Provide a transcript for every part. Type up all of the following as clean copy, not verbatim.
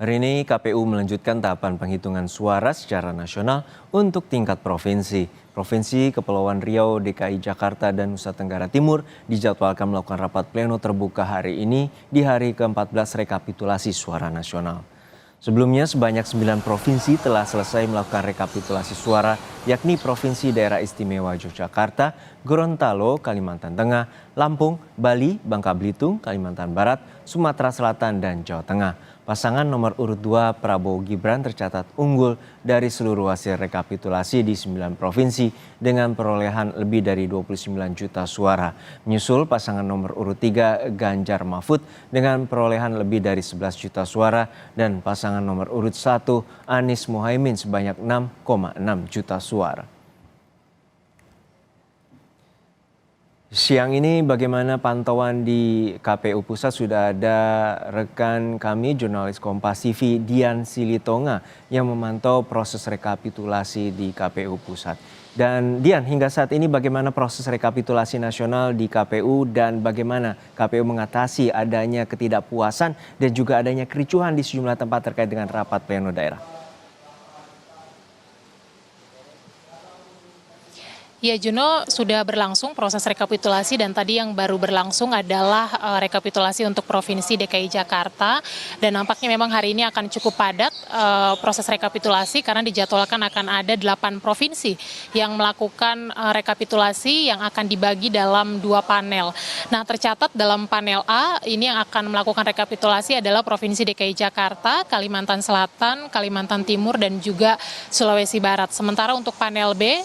Hari ini KPU melanjutkan tahapan penghitungan suara secara nasional untuk tingkat provinsi. Provinsi Kepulauan Riau, DKI Jakarta, dan Nusa Tenggara Timur dijadwalkan melakukan rapat pleno terbuka hari ini di hari ke-14 rekapitulasi suara nasional. Sebelumnya sebanyak 9 provinsi telah selesai melakukan rekapitulasi suara, yakni Provinsi Daerah Istimewa Yogyakarta, Gorontalo, Kalimantan Tengah, Lampung, Bali, Bangka Belitung, Kalimantan Barat, Sumatera Selatan, dan Jawa Tengah. Pasangan nomor urut 2 Prabowo Gibran tercatat unggul dari seluruh hasil rekapitulasi di 9 provinsi dengan perolehan lebih dari 29 juta suara. Menyusul pasangan nomor urut 3 Ganjar Mahfud dengan perolehan lebih dari 11 juta suara dan pasangan nomor urut 1 Anies Mohaimin sebanyak 6,6 juta suara. Siang ini bagaimana pantauan di KPU Pusat? Sudah ada rekan kami jurnalis Kompas TV Dian Silitonga yang memantau proses rekapitulasi di KPU Pusat. Dan Dian, hingga saat ini bagaimana proses rekapitulasi nasional di KPU dan bagaimana KPU mengatasi adanya ketidakpuasan dan juga adanya kericuhan di sejumlah tempat terkait dengan rapat pleno daerah? Ya Juno, sudah berlangsung proses rekapitulasi dan tadi yang baru berlangsung adalah rekapitulasi untuk Provinsi DKI Jakarta dan nampaknya memang hari ini akan cukup padat proses rekapitulasi karena dijadwalkan akan ada 8 provinsi yang melakukan rekapitulasi yang akan dibagi dalam 2 panel. Nah, tercatat dalam panel A ini yang akan melakukan rekapitulasi adalah Provinsi DKI Jakarta, Kalimantan Selatan, Kalimantan Timur dan juga Sulawesi Barat. Sementara untuk panel B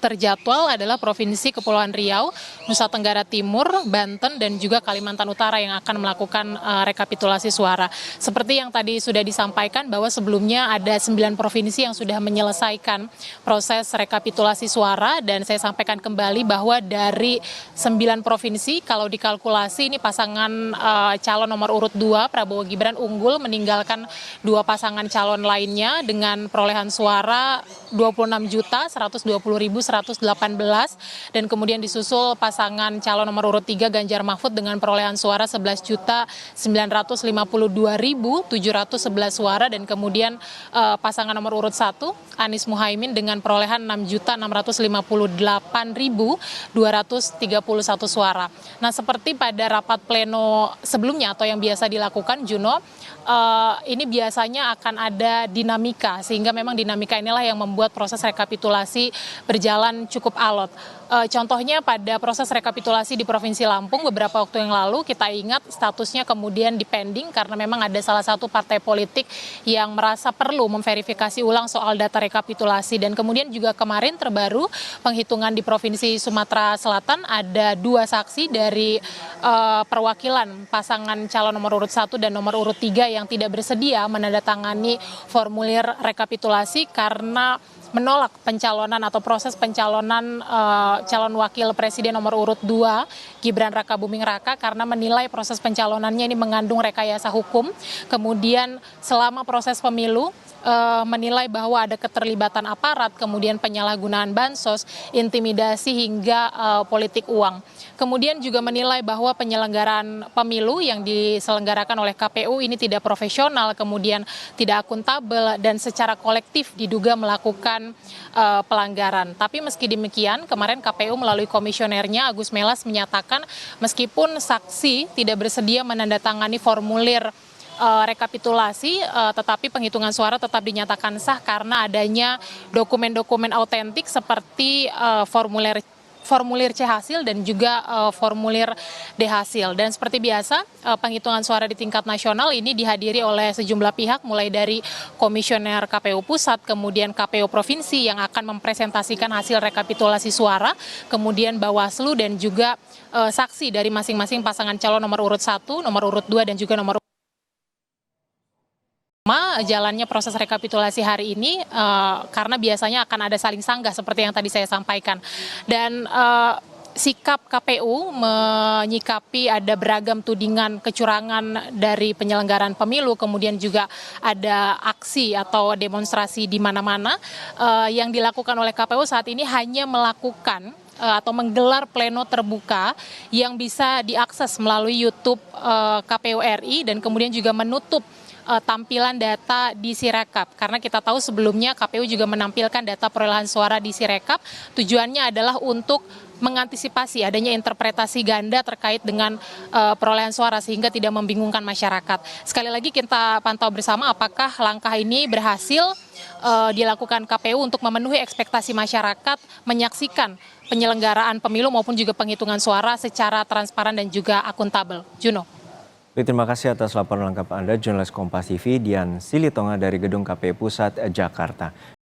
terjadwal adalah Provinsi Kepulauan Riau, Nusa Tenggara Timur, Banten, dan juga Kalimantan Utara yang akan melakukan rekapitulasi suara. Seperti yang tadi sudah disampaikan bahwa sebelumnya ada 9 provinsi yang sudah menyelesaikan proses rekapitulasi suara dan saya sampaikan kembali bahwa dari 9 provinsi kalau dikalkulasi ini pasangan calon nomor urut 2 Prabowo Gibran unggul meninggalkan 2 pasangan calon lainnya dengan perolehan suara 26.120.118 dan kemudian disusul pasangan calon nomor urut 3 Ganjar Mahfud dengan perolehan suara 11.952.711 suara dan kemudian pasangan nomor urut 1 Anies Mohaimin dengan perolehan 6.658.231 suara. Nah, seperti pada rapat pleno sebelumnya atau yang biasa dilakukan Juno, ini biasanya akan ada dinamika sehingga memang dinamika inilah yang membuat proses rekapitulasi berjalan cukup alot. Contohnya pada proses rekapitulasi di Provinsi Lampung beberapa waktu yang lalu kita ingat statusnya kemudian dipending karena memang ada salah satu partai politik yang merasa perlu memverifikasi ulang soal data rekapitulasi dan kemudian juga kemarin terbaru penghitungan di Provinsi Sumatera Selatan ada 2 saksi dari perwakilan pasangan calon nomor urut 1 dan nomor urut 3 yang tidak bersedia menandatangani formulir rekapitulasi karena menolak pencalonan atau proses pencalonan calon wakil presiden nomor urut 2 Gibran Rakabuming Raka karena menilai proses pencalonannya ini mengandung rekayasa hukum. Kemudian selama proses pemilu menilai bahwa ada keterlibatan aparat, kemudian penyalahgunaan bansos, intimidasi hingga politik uang. Kemudian juga menilai bahwa penyelenggaraan pemilu yang diselenggarakan oleh KPU ini tidak profesional, kemudian tidak akuntabel dan secara kolektif diduga melakukan pelanggaran. Tapi meski demikian, kemarin KPU melalui komisionernya Agus Melas menyatakan meskipun saksi tidak bersedia menandatangani formulir rekapitulasi, tetapi penghitungan suara tetap dinyatakan sah karena adanya dokumen-dokumen autentik seperti formulir C hasil dan juga formulir D hasil. Dan seperti biasa, penghitungan suara di tingkat nasional ini dihadiri oleh sejumlah pihak mulai dari Komisioner KPU Pusat, kemudian KPU Provinsi yang akan mempresentasikan hasil rekapitulasi suara, kemudian Bawaslu dan juga saksi dari masing-masing pasangan calon nomor urut 1, nomor urut 2 dan juga nomor jalannya proses rekapitulasi hari ini karena biasanya akan ada saling sanggah seperti yang tadi saya sampaikan dan sikap KPU menyikapi ada beragam tudingan kecurangan dari penyelenggaraan pemilu, kemudian juga ada aksi atau demonstrasi di mana-mana yang dilakukan oleh KPU saat ini hanya melakukan atau menggelar pleno terbuka yang bisa diakses melalui YouTube KPU RI dan kemudian juga menutup tampilan data di Sirekap. Karena kita tahu sebelumnya KPU juga menampilkan data perolehan suara di Sirekap. Tujuannya adalah untuk mengantisipasi adanya interpretasi ganda terkait dengan perolehan suara sehingga tidak membingungkan masyarakat. Sekali lagi kita pantau bersama apakah langkah ini berhasil dilakukan KPU untuk memenuhi ekspektasi masyarakat menyaksikan penyelenggaraan pemilu maupun juga penghitungan suara secara transparan dan juga akuntabel. Juno. Terima kasih atas laporan lengkap Anda, jurnalis Kompas TV Dian Silitonga dari Gedung KPU Pusat Jakarta.